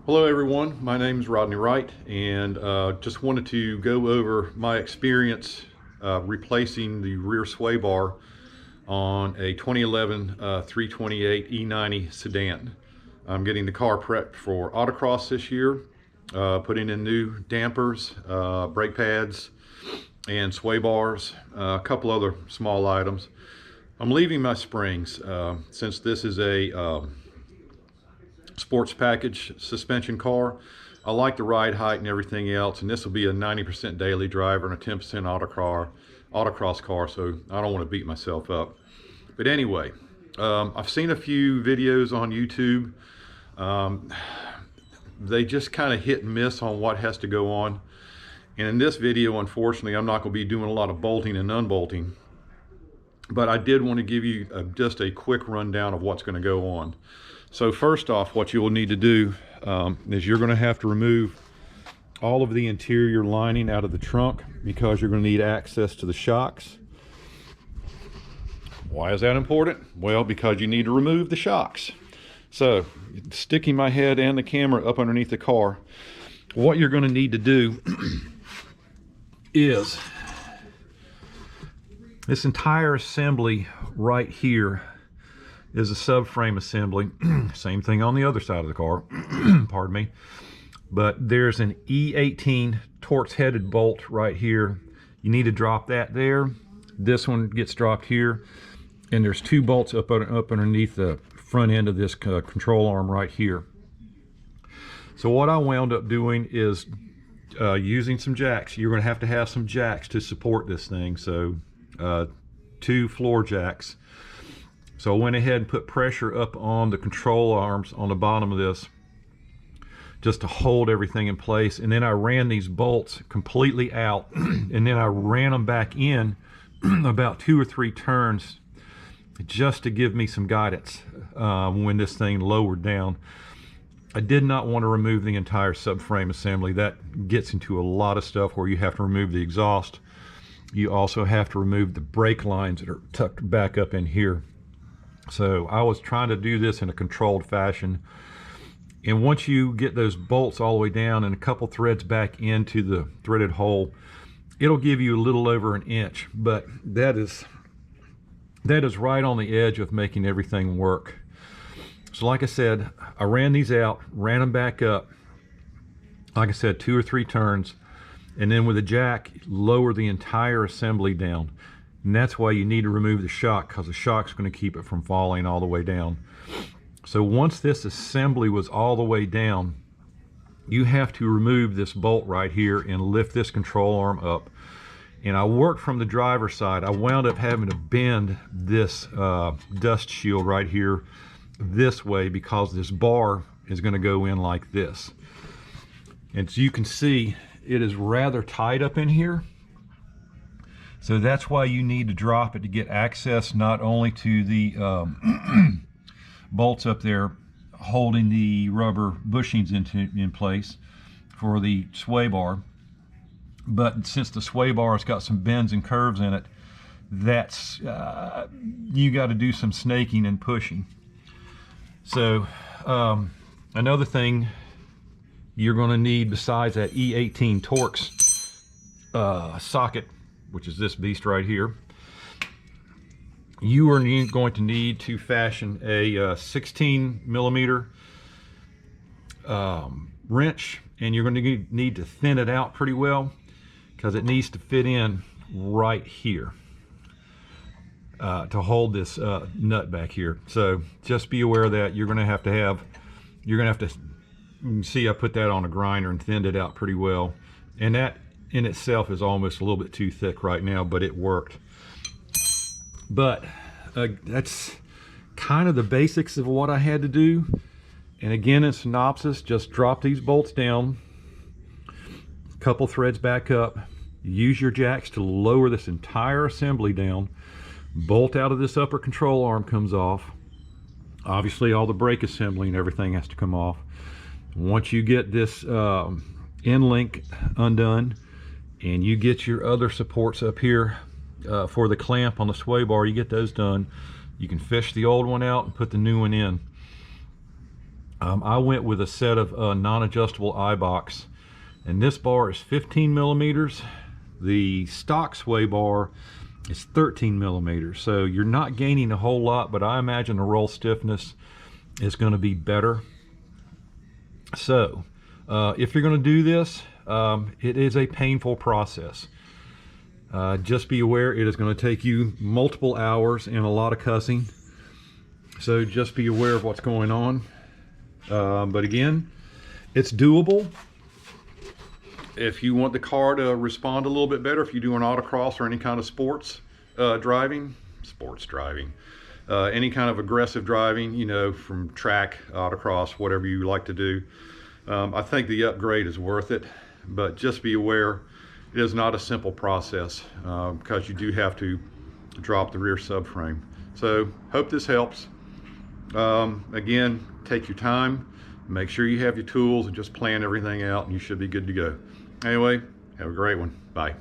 Hello everyone, my name is Rodney Wright, and just wanted to go over my experience replacing the rear sway bar on a 2011 328 E90 sedan. I'm getting the car prepped for autocross this year, putting in new dampers, brake pads, and sway bars, a couple other small items. I'm leaving my springs since this is a sports package suspension car. I like the ride height and everything else, and this will be a 90% daily driver and a 10% autocross car, so I don't want to beat myself up. But anyway, I've seen a few videos on YouTube. They just kind of hit and miss on what has to go on. And in this video, unfortunately, I'm not going to be doing a lot of bolting and unbolting, but I did want to give you just a quick rundown of what's going to go on. So first off, what you will need to do is you're going to have to remove all of the interior lining out of the trunk because you're going to need access to the shocks. Why is that important? Well, because you need to remove the shocks. So, sticking my head and the camera up underneath the car, what you're going to need to do is this entire assembly right here is a subframe assembly. Same thing on the other side of the car. Pardon me. But there's an E18 torx headed bolt right here. You need to drop that there. This one gets dropped here. And there's two bolts up underneath the front end of this control arm right here. So what I wound up doing is using some jacks. You're going to have some jacks to support this thing. So 2 floor jacks. So I went ahead and put pressure up on the control arms on the bottom of this just to hold everything in place. And then I ran these bolts completely out and then I ran them back in about 2 or 3 turns just to give me some guidance when this thing lowered down. I did not want to remove the entire subframe assembly. That gets into a lot of stuff where you have to remove the exhaust. You also have to remove the brake lines that are tucked back up in here. So I was trying to do this in a controlled fashion. And once you get those bolts all the way down and a couple threads back into the threaded hole, it'll give you a little over an inch, but that is right on the edge of making everything work. So like I said, I ran these out, ran them back up, like I said, 2 or 3 turns, and then with a jack, lower the entire assembly down. And that's why you need to remove the shock, because the shock's going to keep it from falling all the way down. So once this assembly was all the way down, you have to remove this bolt right here and lift this control arm up. And I worked from the driver's side. I wound up having to bend this dust shield right here this way because this bar is going to go in like this. And so you can see it is rather tight up in here. So that's why you need to drop it to get access not only to the bolts up there holding the rubber bushings in place for the sway bar, but since the sway bar has got some bends and curves in it, that's you got to do some snaking and pushing. So another thing you're going to need besides that E18 torx socket, which is this beast right here, you are going to need to fashion a 16 millimeter wrench, and you're going to need to thin it out pretty well because it needs to fit in right here to hold this nut back here. So just be aware of that. You're going to have to you can see I put that on a grinder and thinned it out pretty well, and that in itself is almost a little bit too thick right now, but it worked. But that's kind of the basics of what I had to do. And again, in synopsis, just drop these bolts down, a couple threads back up, use your jacks to lower this entire assembly down, bolt out of this upper control arm comes off. Obviously all the brake assembly and everything has to come off. Once you get this end link undone, and you get your other supports up here for the clamp on the sway bar, you get those done, you can fish the old one out and put the new one in. I went with a set of non-adjustable eye box, and this bar is 15 millimeters. The stock sway bar is 13 millimeters, so you're not gaining a whole lot, but I imagine the roll stiffness is going to be better. So if you're going to do this, it is a painful process. Just be aware it is going to take you multiple hours and a lot of cussing, so just be aware of what's going on. But again, it's doable. If you want the car to respond a little bit better, if you do an autocross or any kind of sports driving, any kind of aggressive driving, you know, from track, autocross, whatever you like to do, I think the upgrade is worth it. But just be aware, it is not a simple process because you do have to drop the rear subframe. So hope this helps. Again, take your time, make sure you have your tools, and just plan everything out, and you should be good to go. Anyway, have a great one. Bye.